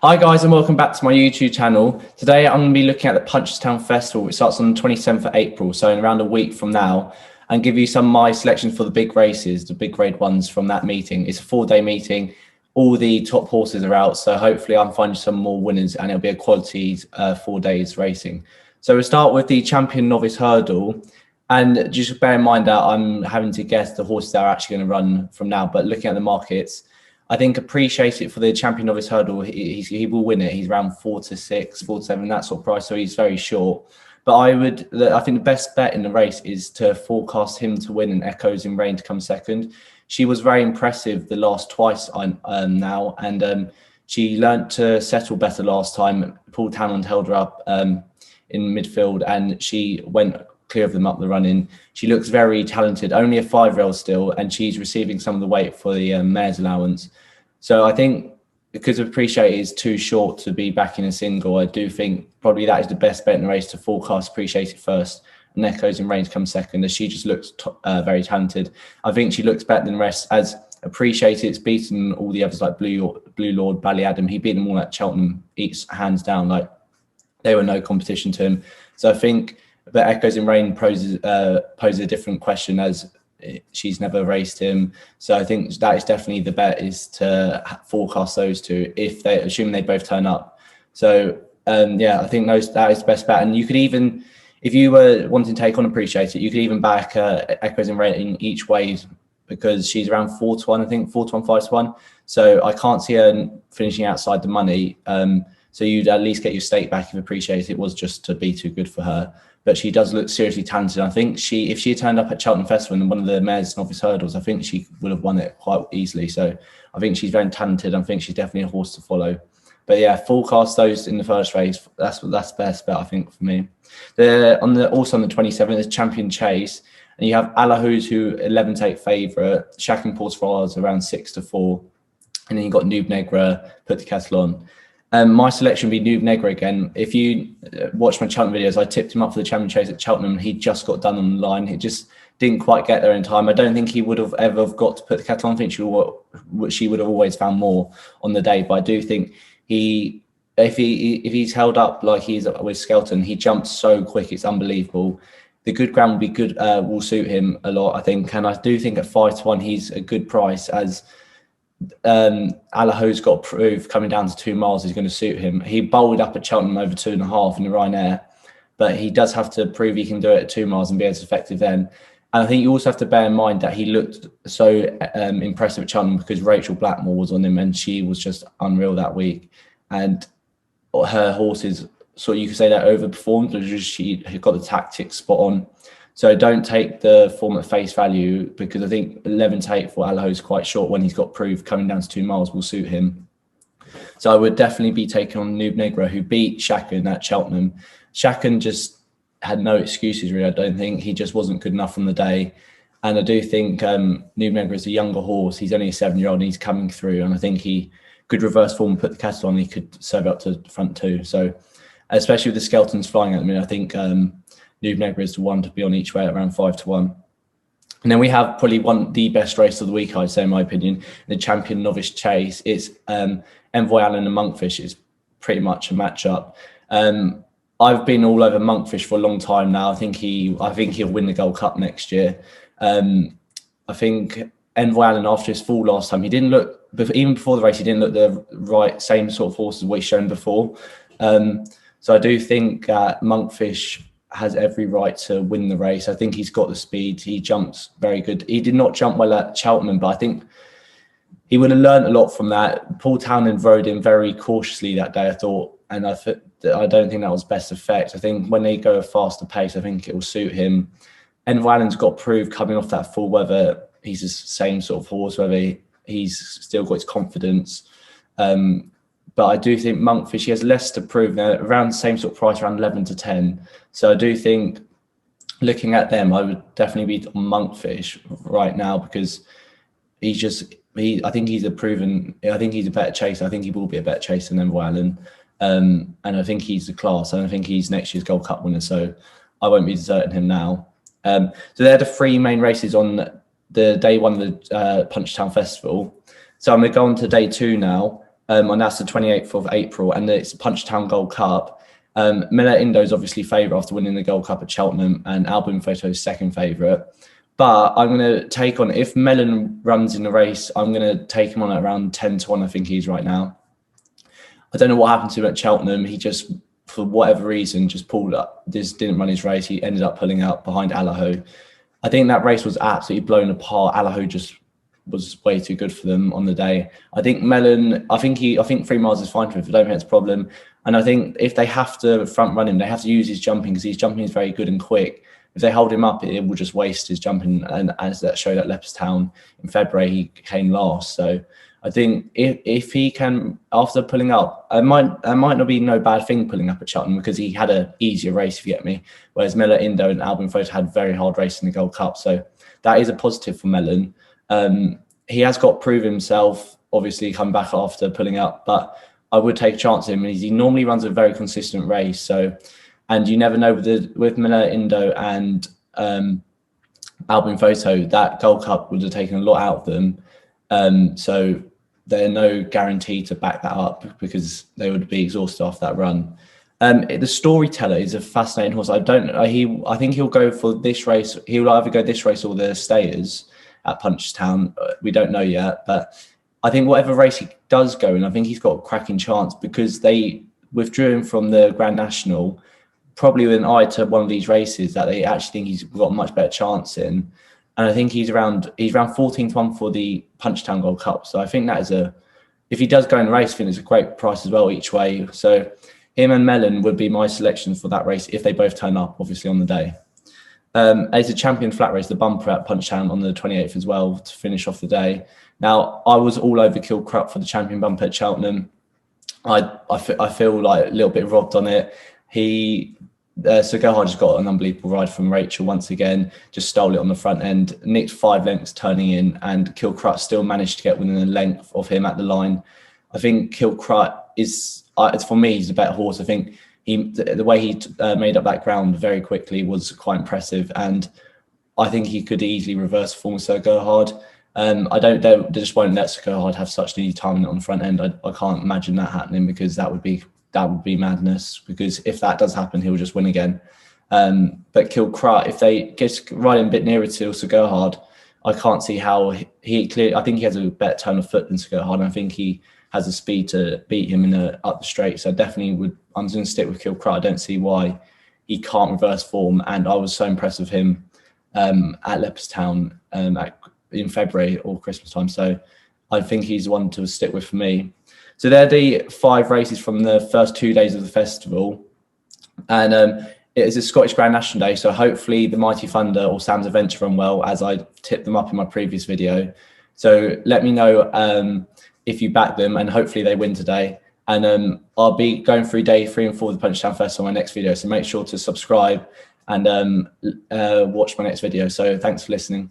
Hi guys and welcome back to my YouTube channel. Today I'm going to be looking at the Punchestown Festival, which starts on the 27th of April, so in around a week from now, and give you some of my selections for the big races, the big grade ones from that meeting. It's a 4-day meeting. All the top horses are out, so hopefully I'm finding some more winners and it'll be a quality 4 days racing. So we'll start with the Champion Novice Hurdle, and just bear in mind that I'm having to guess the horses that are actually going to run from now, but looking at the markets, I think appreciate it for the Champion Novice Hurdle. He will win it. He's around 4 to 6, 4 to 7, that sort of price. So he's very short. But I think the best bet in the race is to forecast him to win and Echoes in Rain to come second. She was very impressive the last twice now, and she learnt to settle better last time. Paul Townend held her up in midfield, and she went clear of them up the run-in. She looks very talented, only a 5-year-old still, and she's receiving some of the weight for the mare's allowance. So I think because Appreciate is too short to be back in a single, I do think probably that is the best bet in the race, to forecast Appreciate it first and Echoes in Rain to come second, as she just looks very talented. I think she looks better than the rest, as Appreciate it's beaten all the others like Blue Lord, Ballyadam. He beat them all at Cheltenham, hands down, like they were no competition to him. So I think but Echoes in Rain poses a different question, as she's never raced him. So I think that is definitely the bet, is to forecast those two, if they assume they both turn up. So yeah, I think that is the best bet. And you could even, if you were wanting to take on Appreciate It, you could even back Echoes in Rain in each way, because she's around 4 to 1, I think 4 to 1, 5 to 1. So I can't see her finishing outside the money. So you'd at least get your stake back if Appreciate It was just to be too good for her. But she does look seriously talented. I think if she had turned up at Cheltenham Festival in one of the Mares Novice Hurdles, I think she would have won it quite easily. So I think she's very talented. I think she's definitely a horse to follow. But yeah, forecast those in the first race. That's the best bet, I think, for me. Also on the 27th is Champion Chase, and you have Allahuz, who 11 to 8 favourite. Shacking Portfolio around 6 to 4, and then you got Noob Negra, Put the Kettle On. My selection would be Noob Negra again. If you watch my Cheltenham videos, I tipped him up for the Champion Chase at Cheltenham, and he just got done on the line. He just didn't quite get there in time. I don't think he would have ever got to Put the Kettle On. I think she would have always found more on the day. But I do think if he's held up like he's with Skelton, he jumps so quick, it's unbelievable. The good ground will be good, will suit him a lot, I think. And I do think at 5 to 1, he's a good price, as Allaho's got proof coming down to 2 miles is going to suit him. He bowled up at Cheltenham over 2.5 in the Ryanair, but he does have to prove he can do it at 2 miles and be as effective then. And I think you also have to bear in mind that he looked so impressive at Cheltenham because Rachel Blackmore was on him, and she was just unreal that week. And her horses, so you could say that overperformed, because she got the tactics spot on. So don't take the form at face value, because I think 11 to 8 for Allaho is quite short when he's got proof coming down to 2 miles will suit him. So I would definitely be taking on Noob Negra, who beat Shackin at Cheltenham. Shackin just had no excuses, really. I don't think he just wasn't good enough on the day. And I do think Noob Negra is a younger horse. He's only a 7-year-old and he's coming through. And I think he could reverse form and put the kettle on. He could serve up to the front too. So especially with the Skeltons flying at me, I think Noob Negra is the one to be on each way at around 5 to 1. And then we have probably the best race of the week, I'd say, in my opinion, the Champion Novice Chase. It's Envoy Allen and Monkfish. Is pretty much a matchup. I've been all over Monkfish for a long time now. I think he'll win the Gold Cup next year. I think Envoy Allen, after his fall last time, he didn't look, even before the race, he didn't look the same sort of horse as what he's shown before. So I do think Monkfish has every right to win the race. I think he's got the speed. He jumps very good. He did not jump well at Cheltenham, but I think he would have learned a lot from that. Paul Townend rode him very cautiously that day, I thought, and I don't think that was best effect. I think when they go a faster pace, I think it will suit him. Envoy Allen's got proof coming off that fall, whether he's the same sort of horse, whether he's still got his confidence. But I do think Monkfish, he has less to prove. They're around the same sort of price, around 11 to 10. So I do think, looking at them, I would definitely be on Monkfish right now, because I think he's a better chaser. I think he will be a better chaser than Envoy Allen. And I think he's the class. And I think he's next year's Gold Cup winner. So I won't be deserting him now. So they're the 3 main races on the day 1 of the Punchestown Festival. So I'm going to go on to day 2 now. and that's the 28th of April, and it's Punchestown Gold Cup. Miller Indo is obviously favourite after winning the Gold Cup at Cheltenham, and Album Photo is second favourite. But I'm going to take on, if Mellon runs in the race, I'm going to take him on at around 10-1, I think he's right now. I don't know what happened to him at Cheltenham. He just, for whatever reason, just pulled up, just didn't run his race. He ended up pulling out behind Allaho. I think that race was absolutely blown apart. Allaho just was way too good for them on the day. I think Mellon, I think 3 miles is fine for him. I don't think it's a problem. And I think if they have to front run him, they have to use his jumping, because his jumping is very good and quick. If they hold him up, it will just waste his jumping. And as that showed at Leopardstown in February, he came last. So I think if he can, after pulling up, it might not be no bad thing pulling up at Cheltenham, because he had an easier race, if you get me. Whereas Miller Indo and Album Photo had very hard race in the Gold Cup. So that is a positive for Mellon. He has got to prove himself, obviously, come back after pulling up, but I would take a chance on him. He normally runs a very consistent race. So, and you never know with Miller Indo and Album Photo, that Gold Cup would have taken a lot out of them. So there's no guarantee to back that up, because they would be exhausted off that run. The Storyteller is a fascinating horse. I think he'll go for this race. He'll either go this race or the Stayers at Punchestown. We don't know yet, but I think whatever race he does go in, I think he's got a cracking chance, because they withdrew him from the Grand National, probably with an eye to one of these races that they actually think he's got a much better chance in. And I think he's around 14-1 for the Punchestown Gold Cup. So I think that is if he does go in the race, I think it's a great price as well each way. So him and Mellon would be my selections for that race if they both turn up, obviously, on the day. It's a champion flat race, the bumper at Punchestown on the 28th as well, to finish off the day. Now, I was all over Kilcrup for the champion bumper at Cheltenham. I feel like a little bit robbed on it. Sir Gerhard just got an unbelievable ride from Rachel once again, just stole it on the front end, nicked 5 lengths turning in, and Kilcrup still managed to get within a length of him at the line. I think Kilcrup is, for me, he's a better horse. I think the way he made up that ground very quickly was quite impressive, and I think he could easily reverse form Sir Gerhard. They just won't let Sir Gerhard have such an easy time on the front end. I can't imagine that happening, because that would be madness, because if that does happen, he'll just win again. But Kilcrup, if they get riding a bit nearer to Sir Gerhard, I can't see how I think he has a better turn of foot than Sir Gerhard, and I think he has the speed to beat him up the straight. So I'm going to stick with Kilcrup. I don't see why he can't reverse form, and I was so impressed with him at Leopardstown in February or Christmas time. So I think he's one to stick with for me. So they're the 5 races from the first 2 days of the festival. And it is a Scottish Grand National Day. So hopefully the Mighty Thunder or Sam's Adventure run well, as I tipped them up in my previous video. So let me know if you back them, and hopefully they win today. And I'll be going through day 3 and 4 of the Punchestown Festival in my next video. So make sure to subscribe and watch my next video. So thanks for listening.